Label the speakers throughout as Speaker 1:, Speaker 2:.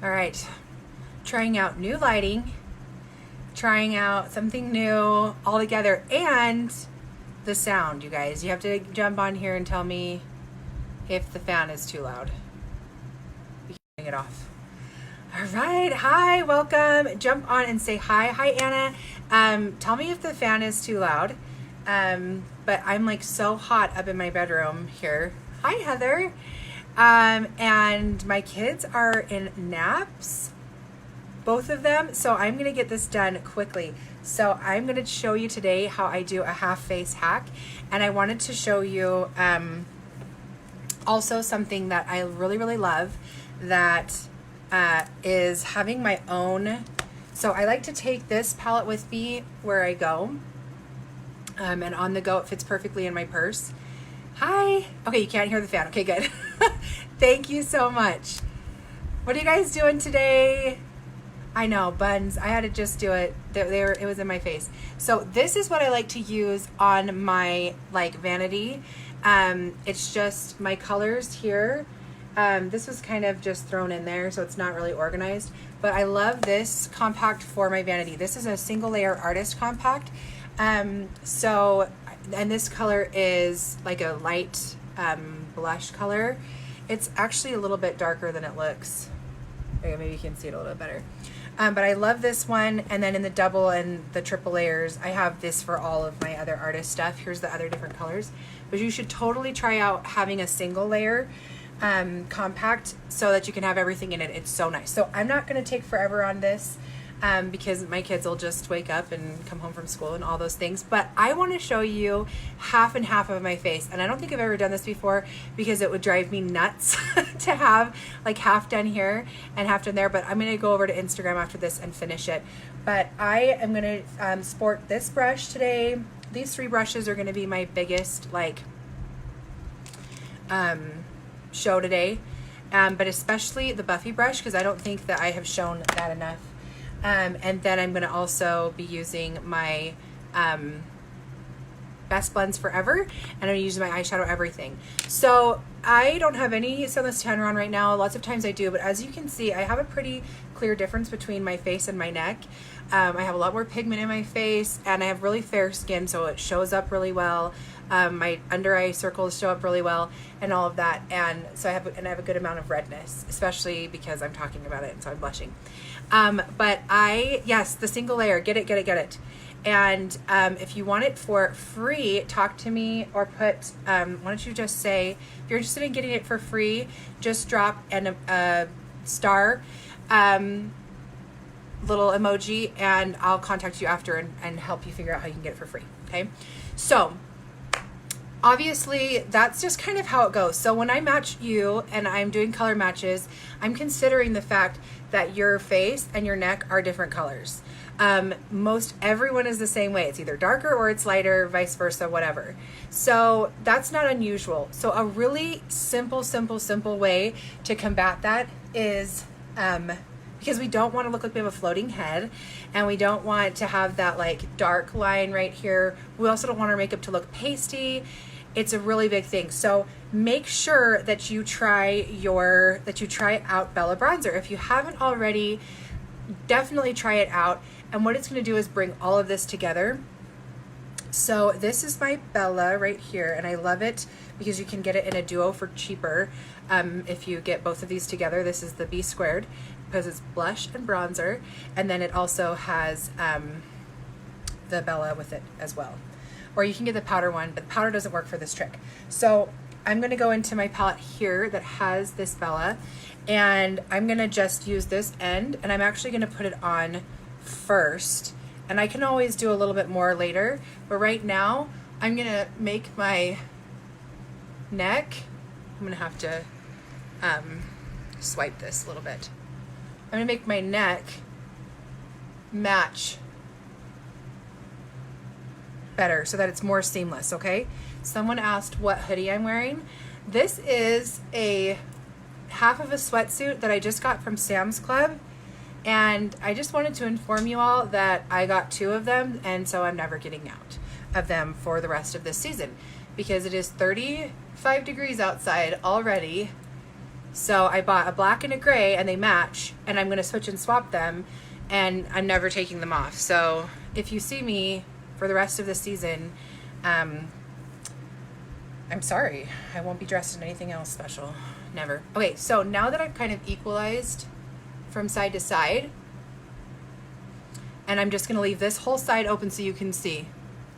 Speaker 1: All right, trying out new lighting, trying out something new altogether, and the sound, you guys. You have to jump on here and tell me if the fan is too loud. We can turn it off. All right, hi, welcome. Jump on and say hi. Hi, Anna. Tell me if the fan is too loud. But I'm like so hot up in my bedroom here. Hi, Heather. And my kids are in naps, both of them. So I'm going to get this done quickly. So I'm going to show you today how I do a half face hack. And I wanted to show you, also something that I really, really love that, is having my own. So I like to take this palette with me where I go. And on the go, it fits perfectly in my purse. Hi. Okay, you can't hear the fan. Okay, good. Thank you so much. What are you guys doing today? I know, buns. I had to just do it. It was in my face. So this is what I like to use on my vanity. It's just my colors here. This was kind of just thrown in there, so it's not really organized. But I love this compact for my vanity. This is a single layer artist compact. And this color is like a light blush color. It's actually a little bit darker than it looks. Okay, maybe you can see it a little bit better. But I love this one. And then in the double and the triple layers, I have this for all of my other artist stuff. Here's the other different colors. But you should totally try out having a single layer compact so that you can have everything in it. It's so nice. So I'm not going to take forever on this because my kids will just wake up and come home from school and all those things. But I want to show you half and half of my face. And I don't think I've ever done this before because it would drive me nuts to have like half done here and half done there. But I'm going to go over to Instagram after this and finish it. But I am going to sport this brush today. These three brushes are going to be my biggest show today, but especially the Buffy brush because I don't think that I have shown that enough. And then I'm going to also be using my Best Blends Forever, and I'm going to use my eyeshadow everything. So I don't have any Sunless Tanner on right now. Lots of times I do, but as you can see, I have a pretty clear difference between my face and my neck. I have a lot more pigment in my face, and I have really fair skin, so it shows up really well. My under eye circles show up really well and all of that. And so I have a good amount of redness, especially because I'm talking about it and so I'm blushing. But yes, the single layer, get it. And if you want it for free, talk to me or put, why don't you just say, if you're interested in getting it for free, just drop a star little emoji and I'll contact you after and help you figure out how you can get it for free. Okay. So obviously that's just kind of how it goes. So when I match you and I'm doing color matches, I'm considering the fact that your face and your neck are different colors. Most everyone is the same way. It's either darker or it's lighter, vice versa, whatever. So that's not unusual. So a really simple way to combat that is, because we don't want to look like we have a floating head and we don't want to have that like dark line right here. We also don't want our makeup to look pasty. It's a really big thing. So make sure that you try out Bella Bronzer. If you haven't already, definitely try it out. And what it's going to do is bring all of this together. So this is my Bella right here, and I love it because you can get it in a duo for cheaper. If you get both of these together, this is the B squared because it's blush and bronzer, and then it also has the Bella with it as well. Or you can get the powder one, but the powder doesn't work for this trick. So I'm going to go into my palette here that has this Bella, and I'm going to just use this end, and I'm actually going to put it on first. And I can always do a little bit more later, but right now I'm going to make my neck, I'm going to have to swipe this a little bit. I'm going to make my neck match better so that it's more seamless, okay? Someone asked what hoodie I'm wearing. This is a half of a sweatsuit that I just got from Sam's Club, and I just wanted to inform you all that I got 2 of them, and so I'm never getting out of them for the rest of this season because it is 35 degrees outside already, So I bought a black and a gray and they match, and I'm going to switch and swap them, and I'm never taking them off. So if you see me for the rest of the season, I'm sorry. I won't be dressed in anything else special. Never. Okay, so now that I've kind of equalized from side to side, and I'm just going to leave this whole side open so you can see.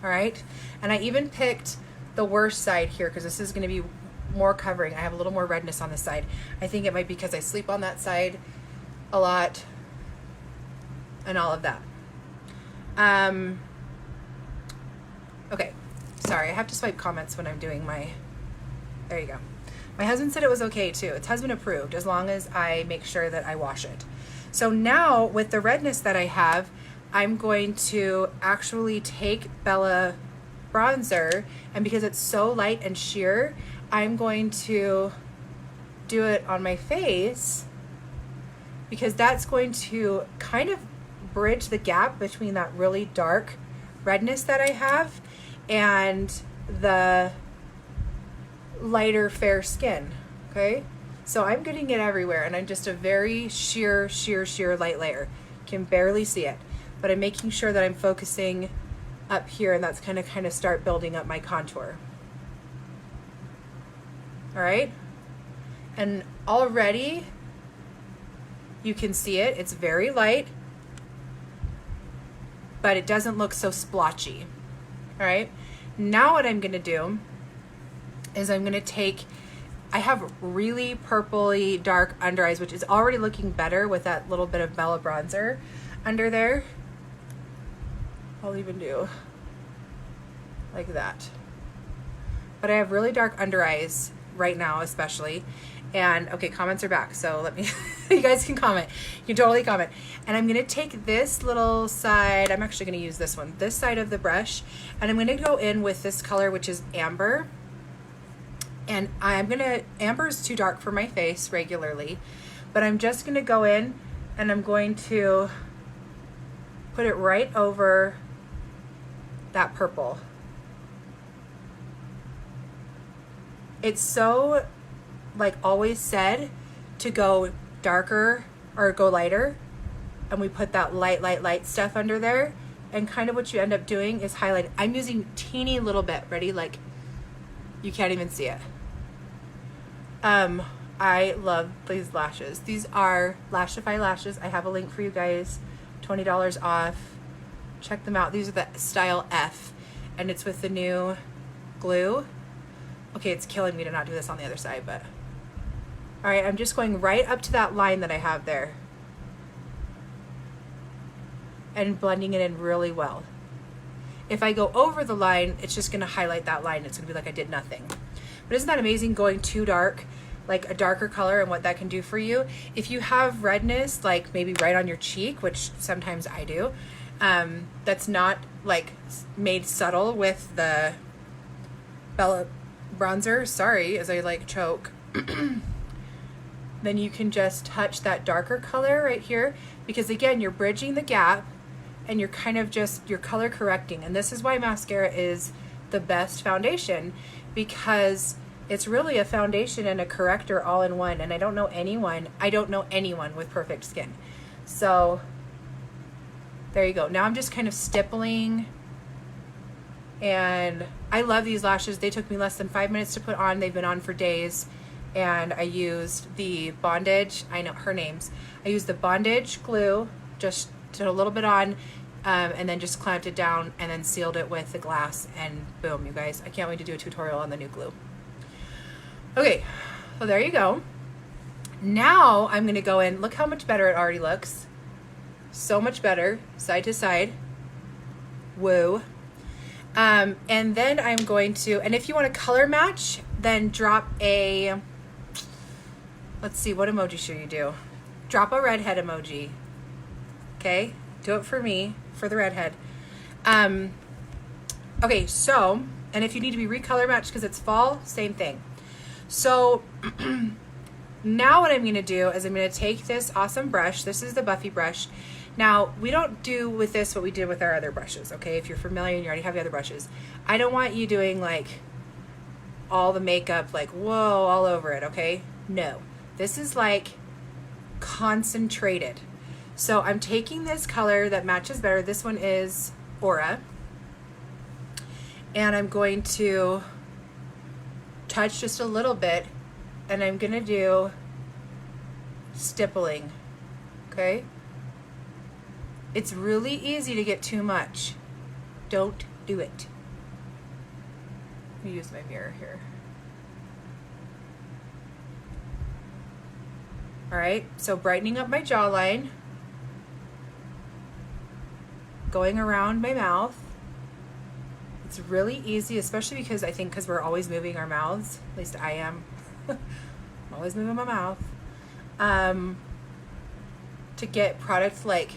Speaker 1: All right? And I even picked the worst side here because this is going to be more covering. I have a little more redness on this side. I think it might be because I sleep on that side a lot and all of that. Okay. Sorry, I have to swipe comments when I'm doing my... There you go. My husband said it was okay too. It's husband approved as long as I make sure that I wash it. So now with the redness that I have, I'm going to actually take Bella bronzer, and because it's so light and sheer, I'm going to do it on my face because that's going to kind of bridge the gap between that really dark redness that I have and the lighter fair skin. Okay, so I'm getting it everywhere, and I'm just a very sheer light layer. Can barely see it, but I'm making sure that I'm focusing up here, and that's kind of start building up my contour. All right, and already you can see it. It's very light, but it doesn't look so splotchy. All right, now what I'm gonna do is I'm gonna take, I have really purpley dark under eyes, which is already looking better with that little bit of Bella bronzer under there. I'll even do like that. But I have really dark under eyes right now, especially. And okay, comments are back, so let me, you guys can comment. You can totally comment. And I'm gonna take this little side, I'm actually gonna use this one, this side of the brush, and I'm gonna go in with this color, which is amber. And amber is too dark for my face regularly, but I'm just gonna go in and I'm going to put it right over that purple. It's so, like always said, to go darker or go lighter, and we put that light stuff under there, and kind of what you end up doing is highlight. I'm using teeny little bit, ready? Like you can't even see it. I love these lashes. These are Lashify lashes. I have a link for you guys, $20 off. Check them out. These are the style F, and it's with the new glue. Okay, it's killing me to not do this on the other side, but all right, I'm just going right up to that line that I have there and blending it in really well. If I go over the line, it's just gonna highlight that line. It's gonna be like I did nothing. But isn't that amazing, going too dark, like a darker color, and what that can do for you? If you have redness, like maybe right on your cheek, which sometimes I do, that's not like made subtle with the Bella bronzer, sorry, as I like choke, then you can just touch that darker color right here, because again, you're bridging the gap and you're kind of just, you're color correcting. And this is why mascara is the best foundation, because it's really a foundation and a corrector all in one. And I don't know anyone with perfect skin. So there you go. Now I'm just kind of stippling, and I love these lashes. They took me less than 5 minutes to put on. They've been on for days. And I used the Bondage, I know her names. I used the Bondage glue, just did a little bit on, and then just clamped it down and then sealed it with the glass, and boom, you guys. I can't wait to do a tutorial on the new glue. Okay, so there you go. Now I'm gonna go in, look how much better it already looks. So much better, side to side. Woo. And then I'm going to, and if you want to color match, then drop a, let's see, what emoji should you do? Drop a redhead emoji. Okay, do it for me, for the redhead. Okay, so, and if you need to be recolor matched because it's fall, same thing. So now what I'm going to do is I'm going to take this awesome brush. This is the Buffy brush. Now, we don't do with this what we did with our other brushes, okay? If you're familiar and you already have the other brushes. I don't want you doing like all the makeup, like, whoa, all over it, okay? No. This is like concentrated. So I'm taking this color that matches better. This one is Aura. And I'm going to touch just a little bit, and I'm going to do stippling, okay? It's really easy to get too much. Don't do it. Let me use my mirror here. All right, so brightening up my jawline, going around my mouth. It's really easy, especially because I think because we're always moving our mouths, at least I am. I'm always moving my mouth. To get product like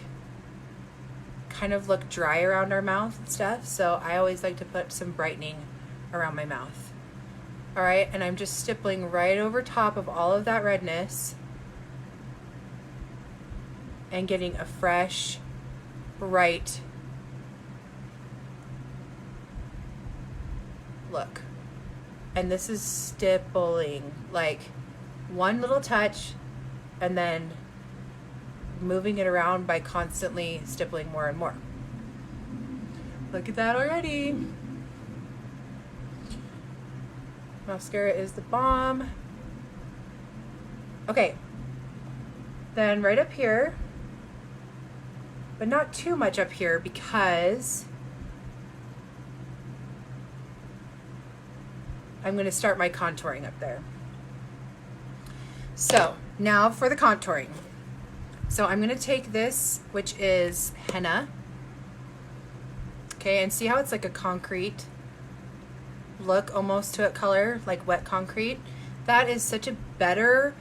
Speaker 1: kind of look dry around our mouth and stuff. So I always like to put some brightening around my mouth. All right, and I'm just stippling right over top of all of that redness and getting a fresh, bright look. And this is stippling, like one little touch and then moving it around by constantly stippling more and more. Look at that already. Mascara is the bomb. Okay, then right up here, but not too much up here because I'm going to start my contouring up there. So now for the contouring. So I'm going to take this, which is henna. Okay, and see how it's like a concrete look almost to it color, like wet concrete? That is such a better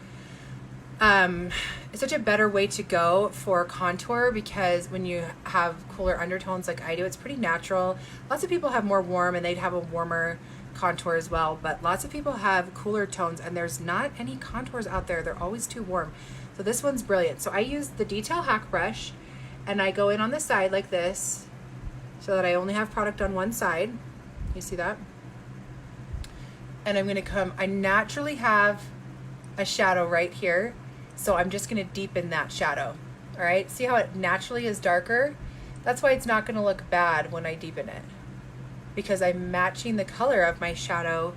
Speaker 1: it's such a better way to go for contour, because when you have cooler undertones like I do, it's pretty natural. Lots of people have more warm and they'd have a warmer contour as well, but lots of people have cooler tones and there's not any contours out there. They're always too warm. So this one's brilliant. So I use the Detail Hack brush and I go in on the side like this so that I only have product on one side. You see that? And I'm gonna come, I naturally have a shadow right here, so I'm just gonna deepen that shadow. All right, see how it naturally is darker? That's why it's not gonna look bad when I deepen it, because I'm matching the color of my shadow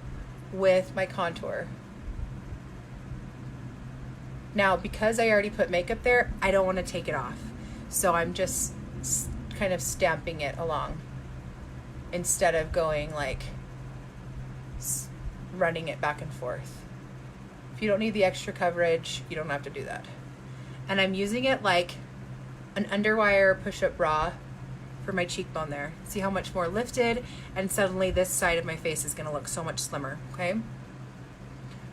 Speaker 1: with my contour. Now, because I already put makeup there, I don't wanna take it off. So I'm just kind of stamping it along instead of going like running it back and forth. If you don't need the extra coverage, you don't have to do that. And I'm using it like an underwire push-up bra for my cheekbone there. See how much more lifted, and suddenly this side of my face is gonna look so much slimmer, okay?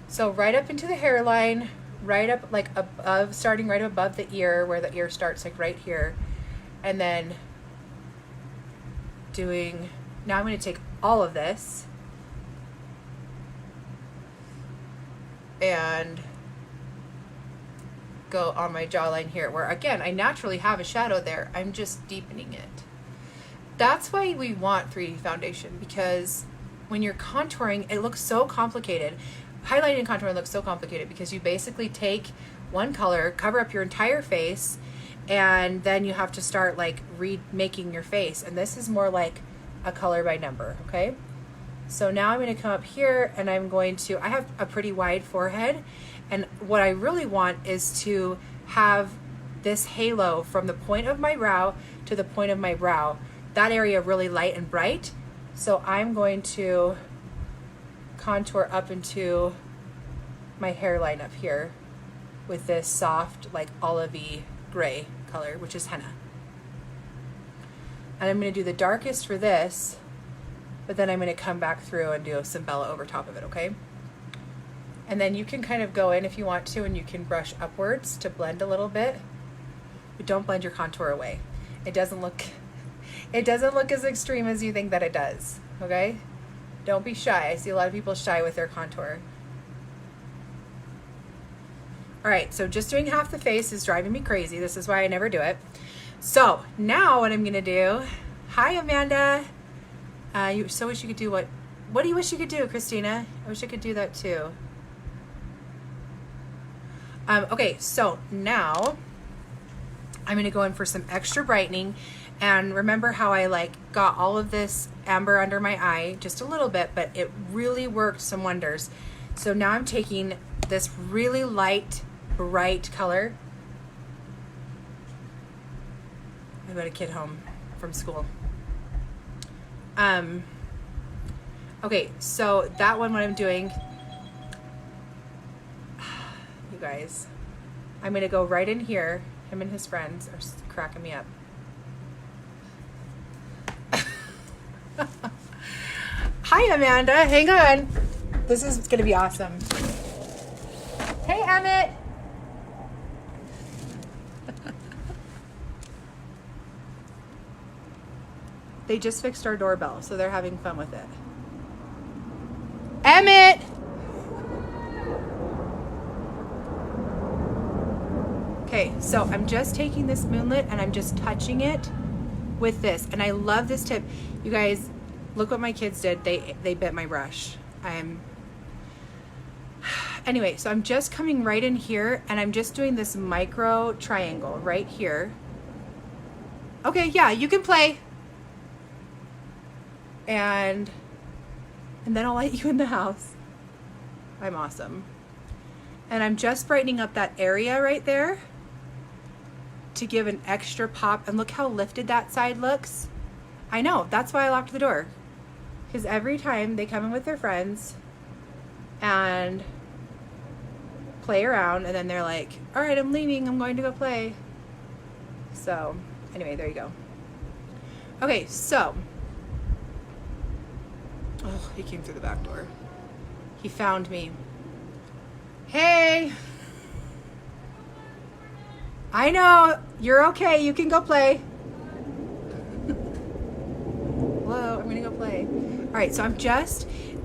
Speaker 1: So right up into the hairline, right up like above, starting right above the ear where the ear starts, like right here. And then doing, now I'm gonna take all of this and go on my jawline here, where again, I naturally have a shadow there. I'm just deepening it. That's why we want 3D foundation, because when you're contouring, it looks so complicated. Highlighting and contouring looks so complicated because you basically take one color, cover up your entire face, and then you have to start like remaking your face. And this is more like a color by number, okay? So now I'm going to come up here and I'm going to, I have a pretty wide forehead, and what I really want is to have this halo from the point of my brow to the point of my brow, that area really light and bright. So I'm going to contour up into my hairline up here with this soft, like olivey gray color, which is henna. And I'm going to do the darkest for this, but then I'm going to come back through and do some Bella over top of it, okay? And then you can kind of go in if you want to, and you can brush upwards to blend a little bit, but don't blend your contour away. It doesn't look as extreme as you think that it does, okay? Don't be shy. I see a lot of people shy with their contour. All right, so just doing half the face is driving me crazy. This is why I never do it. So now what I'm gonna do, hi Amanda. You so wish you could do what do you wish you could do, Christina? I wish I could do that too. Okay, so now I'm going to go in for some extra brightening. And remember how I like got all of this amber under my eye, just a little bit, but it really worked some wonders. So now I'm taking this really light, bright color. I got a kid home from school. Okay, so that one, what I'm doing, you guys, I'm going to go right in here. Him and his friends are cracking me up. Hi, Amanda. Hang on. This is going to be awesome. Hey, Emmett. They just fixed our doorbell, so they're having fun with it. Emmett! Okay, so I'm just taking this moonlit and I'm just touching it with this. And I love this tip. You guys, look what my kids did. They bit my brush. Anyway, so I'm just coming right in here and I'm just doing this micro triangle right here. Okay, yeah, you can play. And then I'll let you in the house. I'm awesome. And I'm just brightening up that area right there to give an extra pop. And look how lifted that side looks. I know, that's why I locked the door. Because every time they come in with their friends and play around, and then they're like, all right, I'm leaving, I'm going to go play. So anyway, there you go. Okay, so, oh, he came through the back door. He found me. Hey, I know, you're okay, you can go play. Hello, I'm gonna go play. All right, so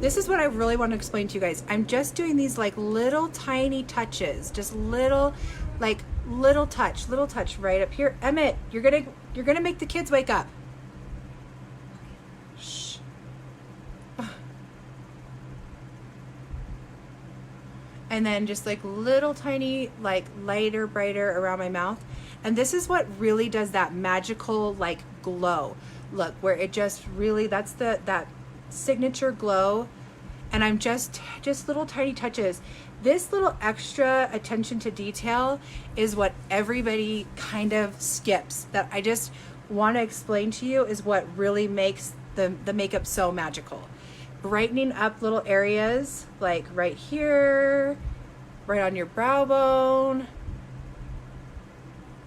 Speaker 1: this is what I really want to explain to you guys. I'm just doing these like little tiny touches, just little touch right up here. Emmett, you're gonna make the kids wake up. Shh. And then just like little tiny, like lighter, brighter around my mouth. And this is what really does that magical like glow. Look, where it just really, that's that signature glow. And I'm just little tiny touches. This little extra attention to detail is what everybody kind of skips. That I just want to explain to you is what really makes the makeup so magical. Brightening up little areas like right here, right on your brow bone.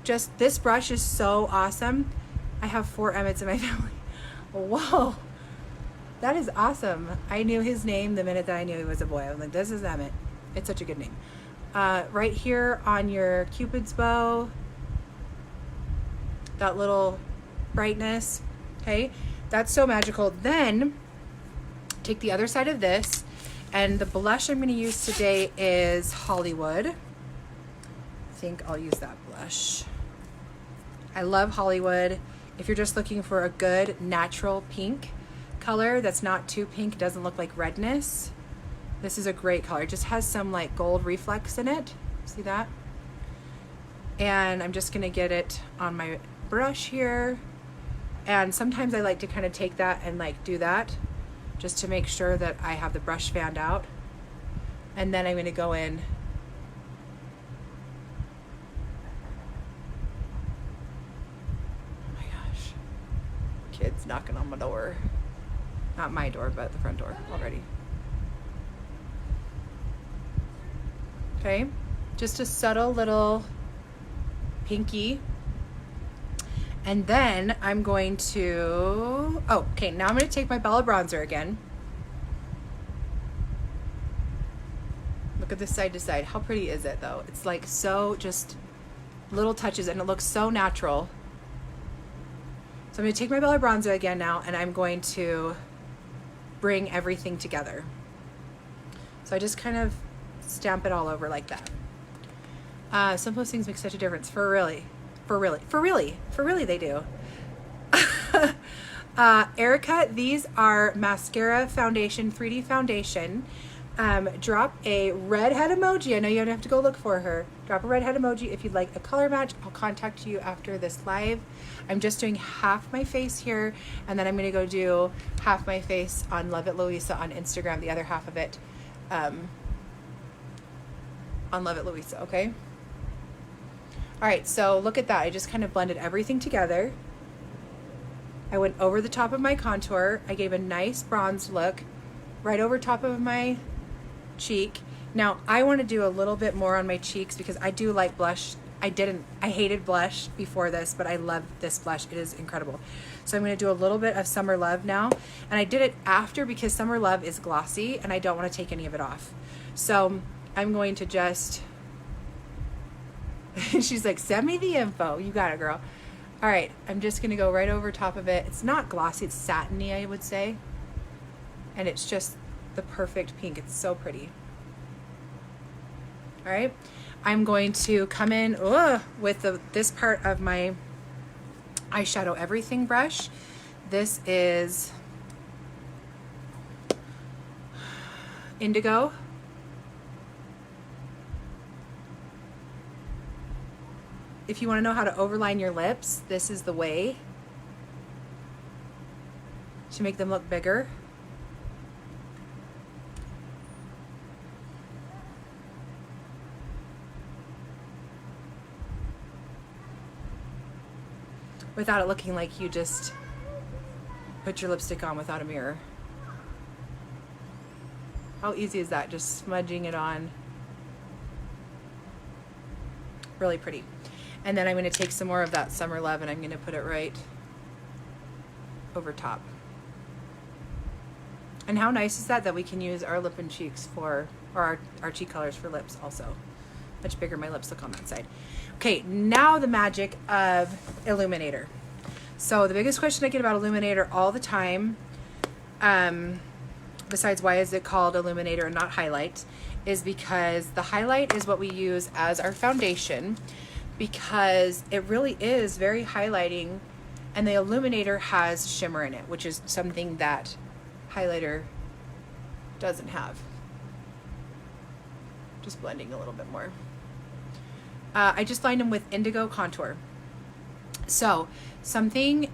Speaker 1: Just, this brush is so awesome. I have 4 Emmets in my family. Whoa, that is awesome. I knew his name the minute that I knew he was a boy. I was like, this is Emmett. It's such a good name. Right here on your Cupid's bow, that little brightness, okay? That's so magical. Then take the other side of this, and the blush I'm gonna use today is Hollywood. I think I'll use that blush. I love Hollywood. If you're just looking for a good natural pink color that's not too pink, doesn't look like redness, this is a great color. It just has some like gold reflex in it. See that? And I'm just gonna get it on my brush here. And sometimes I like to kind of take that and like do that just to make sure that I have the brush fanned out. And then I'm gonna go in kids knocking on my door. Not my door, but the front door already. Okay, just a subtle little pinky. And then I'm going to, okay, now I'm going to take my Bella bronzer again. Look at this side to side. How pretty is it though? It's like so just little touches and it looks so natural. So I'm going to take my Bella bronzer again now, and I'm going to bring everything together. So I just kind of stamp it all over like that. Simplest things make such a difference. For really they do. Erica, these are mascara foundation, 3D foundation drop a red head emoji. I know you don't have to go look for her. Drop a red head emoji if you'd like a color match. I'll contact you after this live. I'm just doing half my face here, and then I'm going to go do half my face on Love It Louisa on Instagram, the other half of it on Love It Louisa, okay? All right, so look at that. I just kind of blended everything together. I went over the top of my contour. I gave a nice bronzed look right over top of my cheek. Now I want to do a little bit more on my cheeks because I do like blush. I hated blush before this, but I love this blush. It is incredible. So I'm going to do a little bit of Summer Love now. And I did it after because Summer Love is glossy and I don't want to take any of it off. So I'm going to just, she's like, send me the info. You got it, girl. All right, I'm just going to go right over top of it. It's not glossy, it's satiny, I would say. And it's just the perfect pink. It's so pretty. All right, I'm going to come in with this part of my eyeshadow everything brush. This is Indigo. If you want to know how to overline your lips, this is the way to make them look bigger. Without it looking like you just put your lipstick on without a mirror. How easy is that? Just smudging it on. Really pretty. And then I'm going to take some more of that Summer Love and I'm going to put it right over top. And how nice is that we can use our lip and cheeks for, or our cheek colors for lips also. Much bigger my lips look on that side. Okay, now the magic of Illuminator. So the biggest question I get about Illuminator all the time, besides why is it called Illuminator and not Highlight, is because the highlight is what we use as our foundation, because it really is very highlighting, and the Illuminator has shimmer in it, which is something that highlighter doesn't have. Just blending a little bit more. I just lined them with Indigo Contour. So something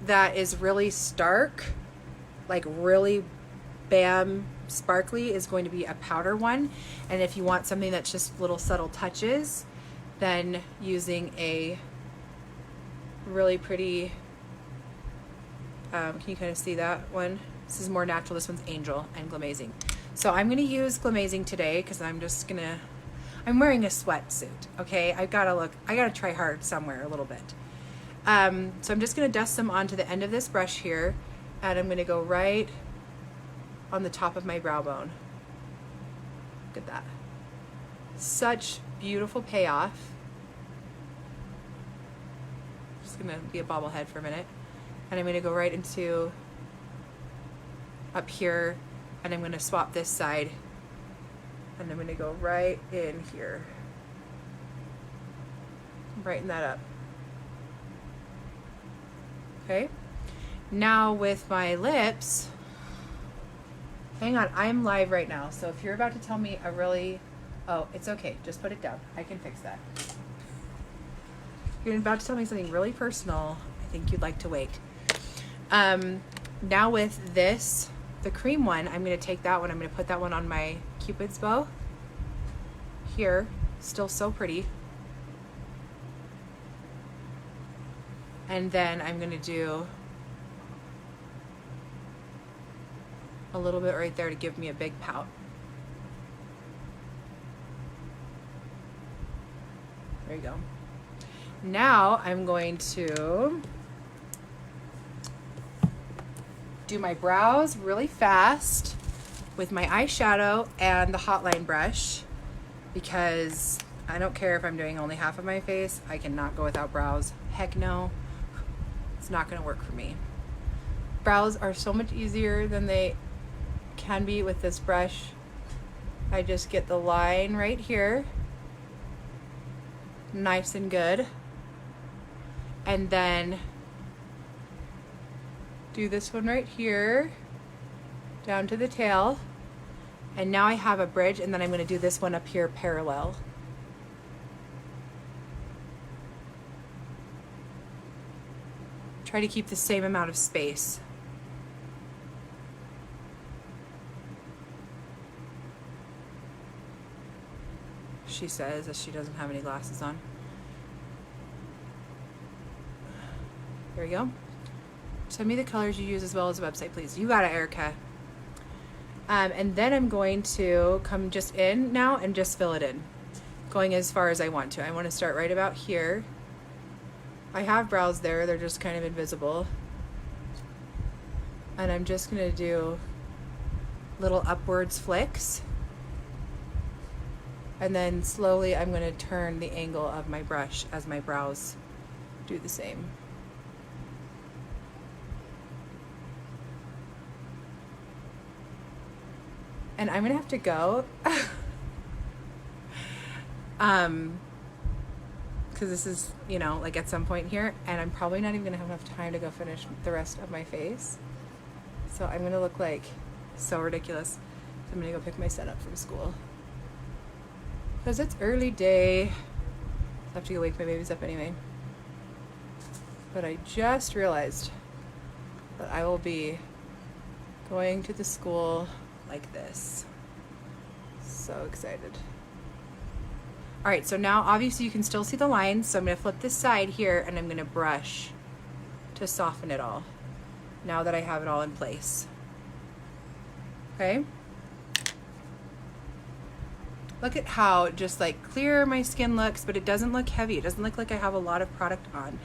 Speaker 1: that is really stark, like really bam sparkly, is going to be a powder one. And if you want something that's just little subtle touches, then using a really pretty, can you kind of see that one? This is more natural. This one's Angel and Glamazing. So I'm going to use Glamazing today because I'm just going to, I'm wearing a sweatsuit, okay? I gotta try hard somewhere a little bit. So I'm just gonna dust some onto the end of this brush here, and I'm gonna go right on the top of my brow bone. Look at that. Such beautiful payoff. Just gonna be a bobblehead for a minute. And I'm gonna go right into up here, and I'm gonna swap this side. And I'm going to go right in here. Brighten that up. Okay. Now with my lips, hang on, I'm live right now. So if you're about to tell me a really, oh, it's okay. Just put it down. I can fix that. If you're about to tell me something really personal, I think you'd like to wait. Now with this, the cream one, I'm going to take that one. I'm going to put that one on my Cupid's bow here. Still so pretty. And then I'm going to do a little bit right there to give me a big pout. There you go. Now I'm going to do my brows really fast with my eyeshadow and the Hotline brush, because I don't care if I'm doing only half of my face. I cannot go without brows. Heck no. It's not going to work for me. Brows are so much easier than they can be with this brush. I just get the line right here, nice and good, and then do this one right here down to the tail, And now I have a bridge, and then I'm going to do this one up here parallel. Try to keep the same amount of space. She says that she doesn't have any glasses on. There we go. Send me the colors you use as well as the website, please. You got it, Erica. And then I'm going to come just in now and just fill it in, going as far as I want to. I want to start right about here. I have brows there, they're just kind of invisible. And I'm just going to do little upwards flicks. And then slowly I'm going to turn the angle of my brush as my brows do the same. And I'm going to have to go. Because this is, you know, like at some point here, and I'm probably not even going to have enough time to go finish the rest of my face. So I'm going to look like so ridiculous. So I'm going to go pick my son up from school. Because it's early day. I have to go wake my babies up anyway. But I just realized that I will be going to the school like this. So excited. All right, so now obviously you can still see the lines, so I'm going to flip this side here and I'm going to brush to soften it all now that I have it all in place. Okay? Look at how just like clear my skin looks, but it doesn't look heavy. It doesn't look like I have a lot of product on.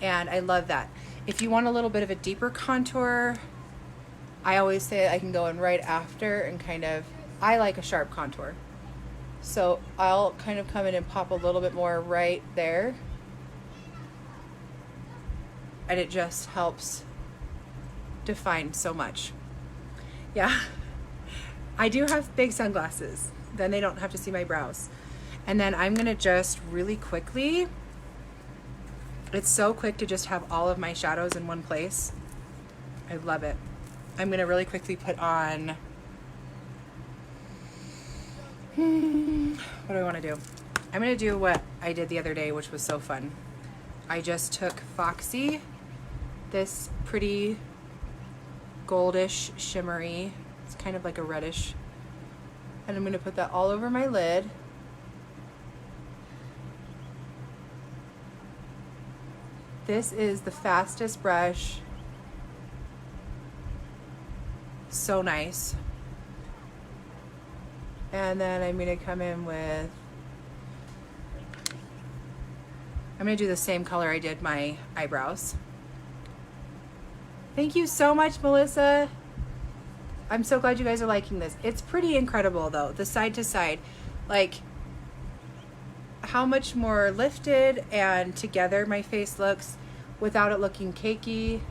Speaker 1: And I love that. If you want a little bit of a deeper contour, I always say I can go in right after and kind of, I like a sharp contour. So I'll kind of come in and pop a little bit more right there. And it just helps define so much. Yeah. I do have big sunglasses. Then they don't have to see my brows. And then I'm gonna just really quickly, it's so quick to just have all of my shadows in one place. I love it. I'm gonna really quickly put on, what do I wanna do? I'm gonna do what I did the other day, which was so fun. I just took Foxy, this pretty goldish shimmery, it's kind of like a reddish, and I'm gonna put that all over my lid. This is the fastest brush. So nice. And then I'm gonna come in with, I'm gonna do the same color I did my eyebrows. Thank you so much, Melissa. I'm so glad you guys are liking this. It's pretty incredible though, the side to side. Like how much more lifted and together my face looks without it looking cakey.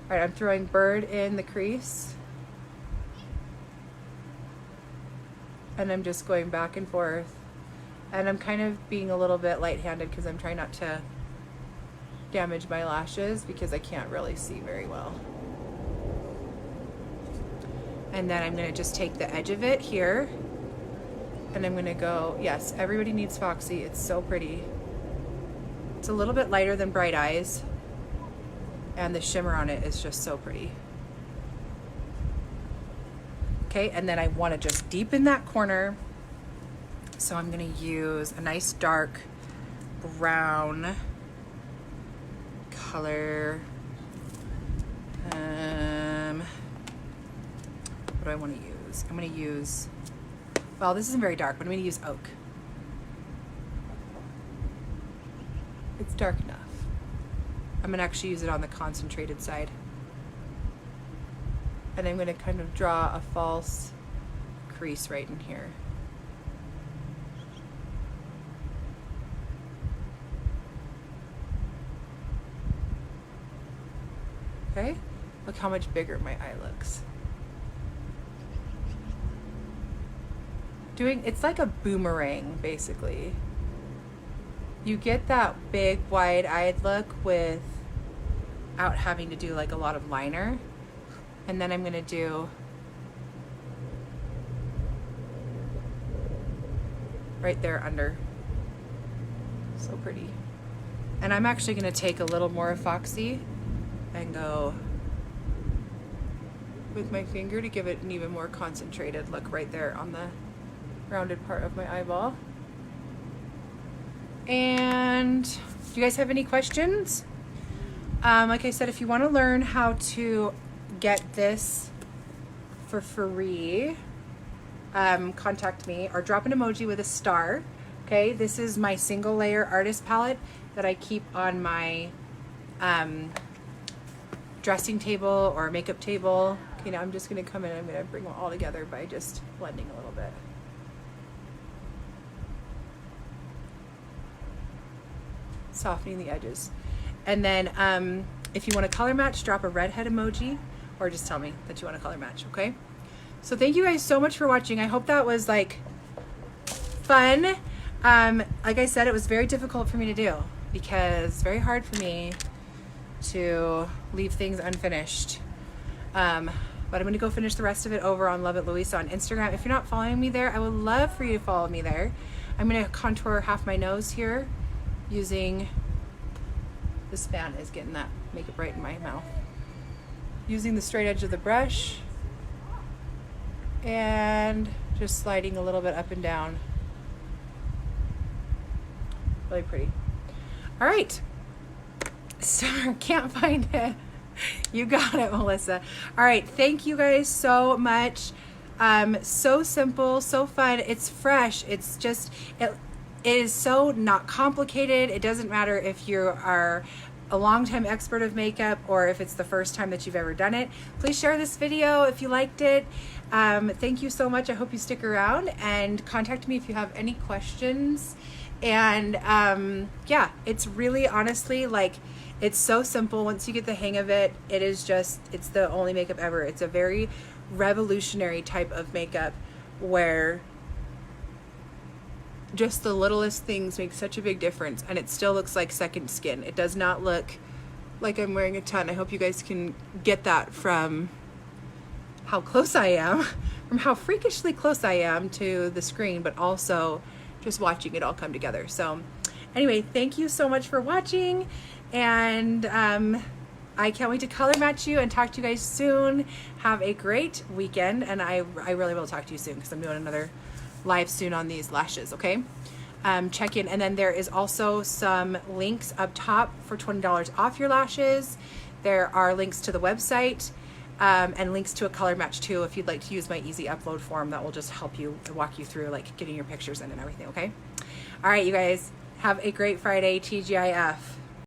Speaker 1: All right, I'm throwing Bird in the crease. And I'm just going back and forth. And I'm kind of being a little bit light-handed because I'm trying not to damage my lashes because I can't really see very well. And then I'm gonna just take the edge of it here and I'm gonna go, yes, everybody needs Foxy. It's so pretty. It's a little bit lighter than Bright Eyes and the shimmer on it is just so pretty. Okay, and then I wanna just deepen that corner. So I'm gonna use a nice dark brown color. What do I want to use? I'm going to use, well, this isn't very dark, but I'm going to use Oak. It's dark enough. I'm going to actually use it on the concentrated side. And I'm going to kind of draw a false crease right in here. Okay, look how much bigger my eye looks. It's like a boomerang, basically. You get that big, wide-eyed look without having to do like a lot of liner. And then I'm gonna do right there under. So pretty. And I'm actually going to take a little more Foxy and go with my finger to give it an even more concentrated look right there on the rounded part of my eyeball. And do you guys have any questions? Like I said, if you want to learn how to get this for free, contact me or drop an emoji with a star. Okay, this is my single layer artist palette that I keep on my dressing table or makeup table. Okay, now I'm just going to come in and I'm going to bring them all together by just blending a little bit. Softening the edges. And then if you want to color match, drop a redhead emoji or just tell me that you want to color match, okay? So thank you guys so much for watching. I hope that was like fun. Like I said, it was very difficult for me to do because it's very hard for me to leave things unfinished. But I'm going to go finish the rest of it over on Love It Louisa on Instagram. If you're not following me there, I would love for you to follow me there. I'm going to contour half my nose here using, this fan is getting that makeup right in my mouth. Using the straight edge of the brush and just sliding a little bit up and down. Really pretty. All right. Star, can't find it. You got it, Melissa. All right. Thank you guys so much. So simple, so fun. It's fresh. It's just, it is so not complicated. It doesn't matter if you are a longtime expert of makeup or if it's the first time that you've ever done it. Please share this video if you liked it. Thank you so much. I hope you stick around and contact me if you have any questions. And yeah, it's really honestly like, it's so simple. Once you get the hang of it, it is just, it's the only makeup ever. It's a very revolutionary type of makeup where just the littlest things make such a big difference, and it still looks like second skin. It does not look like I'm wearing a ton. I hope you guys can get that from how close I am, from how freakishly close I am to the screen, but also just watching it all come together. So anyway, thank you so much for watching, and I can't wait to color match you and talk to you guys soon. Have a great weekend, and I really will talk to you soon because I'm doing another live soon on these lashes, okay? Check in, and then there is also some links up top for $20 off your lashes. There are links to the website and links to a color match too if you'd like to use my easy upload form that will just help you walk you through like getting your pictures in and everything, okay? All right, you guys, have a great Friday, TGIF.